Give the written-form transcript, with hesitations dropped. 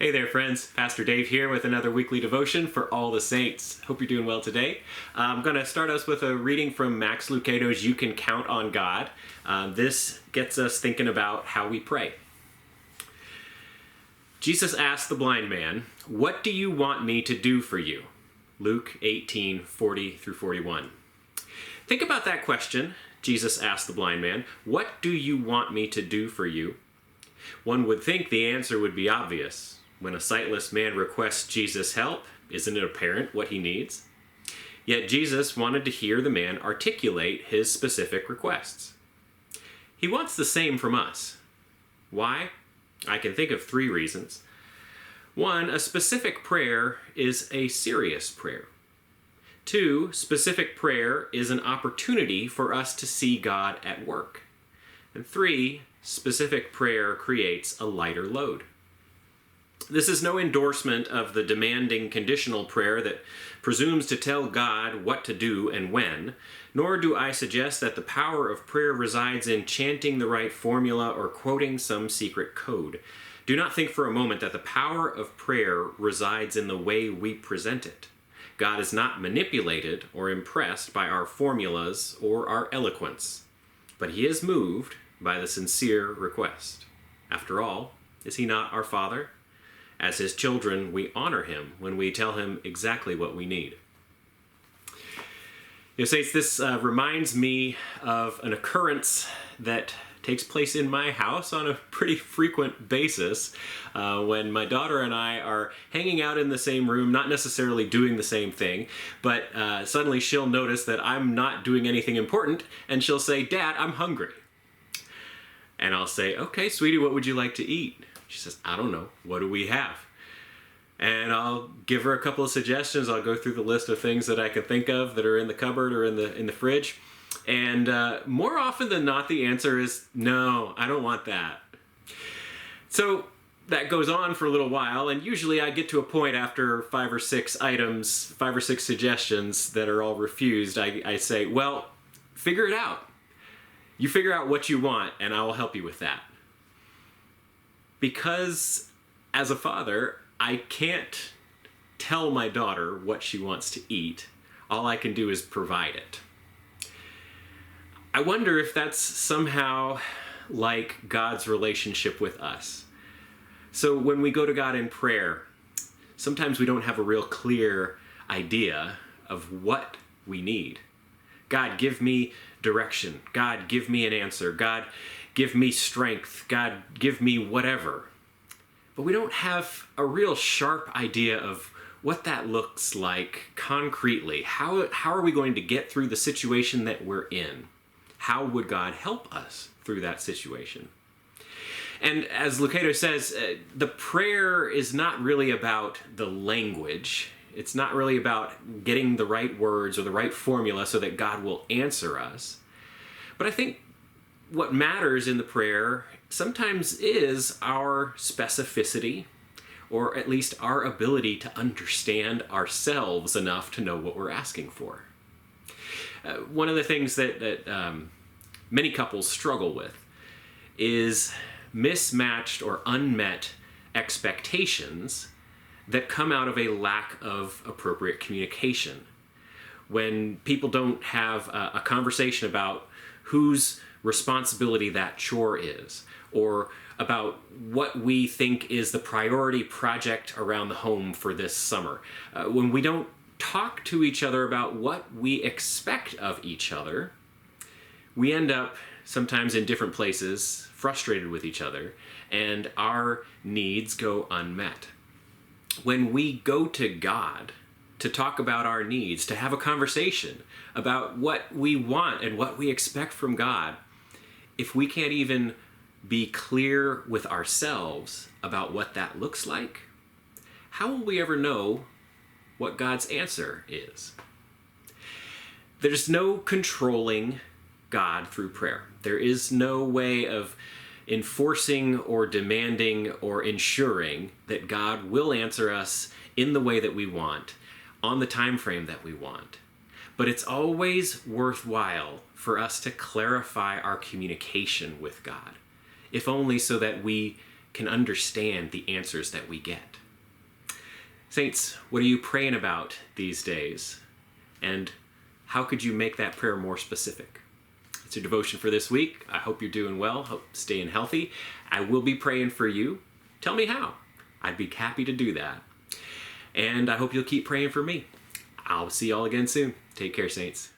Hey there, friends. Pastor Dave here with another weekly devotion for all the saints. Hope you're doing well today. I'm going to start us with a reading from Max Lucado's You Can Count on God. This gets us thinking about how we pray. Jesus asked the blind man, "What do you want me to do for you?" Luke 18:40 through 41. Think about that question. Jesus asked the blind man, "What do you want me to do for you?" One would think the answer would be obvious. When a sightless man requests Jesus' help, isn't it apparent what he needs? Yet Jesus wanted to hear the man articulate his specific requests. He wants the same from us. Why? I can think of 3 reasons. 1, a specific prayer is a serious prayer. 2, specific prayer is an opportunity for us to see God at work. And 3, specific prayer creates a lighter load. This is no endorsement of the demanding conditional prayer that presumes to tell God what to do and when, nor do I suggest that the power of prayer resides in chanting the right formula or quoting some secret code. Do not think for a moment that the power of prayer resides in the way we present it. God is not manipulated or impressed by our formulas or our eloquence, but he is moved by the sincere request. After all, is he not our Father? As his children, we honor him when we tell him exactly what we need. Saints, this reminds me of an occurrence that takes place in my house on a pretty frequent basis when my daughter and I are hanging out in the same room, not necessarily doing the same thing, but suddenly she'll notice that I'm not doing anything important, and she'll say, "Dad, I'm hungry." And I'll say, "Okay, sweetie, what would you like to eat?" She says, "I don't know. What do we have?" And I'll give her a couple of suggestions. I'll go through the list of things that I can think of that are in the cupboard or in the fridge. And more often than not, the answer is, "No, I don't want that." So that goes on for a little while, and usually I get to a point after 5 or 6 items, 5 or 6 suggestions that are all refused. I say, "Well, figure it out. You figure out what you want, and I will help you with that." Because as a father, I can't tell my daughter what she wants to eat. All I can do is provide it. I wonder if that's somehow like God's relationship with us. So when we go to God in prayer, sometimes we don't have a real clear idea of what we need. God, give me direction. God, give me an answer. God, give me strength. God, give me whatever. But we don't have a real sharp idea of what that looks like concretely. How are we going to get through the situation that we're in? How would God help us through that situation? And as Lucado says, the prayer is not really about the language. It's not really about getting the right words or the right formula so that God will answer us. But I think what matters in the prayer sometimes is our specificity, or at least our ability to understand ourselves enough to know what we're asking for. One of the things that many couples struggle with is mismatched or unmet expectations that come out of a lack of appropriate communication. When people don't have a conversation about whose responsibility that chore is, or about what we think is the priority project around the home for this summer. When we don't talk to each other about what we expect of each other, we end up sometimes in different places, frustrated with each other, and our needs go unmet. When we go to God to talk about our needs, to have a conversation about what we want and what we expect from God, if we can't even be clear with ourselves about what that looks like, how will we ever know what God's answer is? There's no controlling God through prayer. There is no way of enforcing or demanding or ensuring that God will answer us in the way that we want, on the time frame that we want. But it's always worthwhile for us to clarify our communication with God, if only so that we can understand the answers that we get. Saints, what are you praying about these days? And how could you make that prayer more specific? It's your devotion for this week. I hope you're doing well, hope staying healthy. I will be praying for you. Tell me how. I'd be happy to do that. And I hope you'll keep praying for me. I'll see y'all again soon. Take care, saints.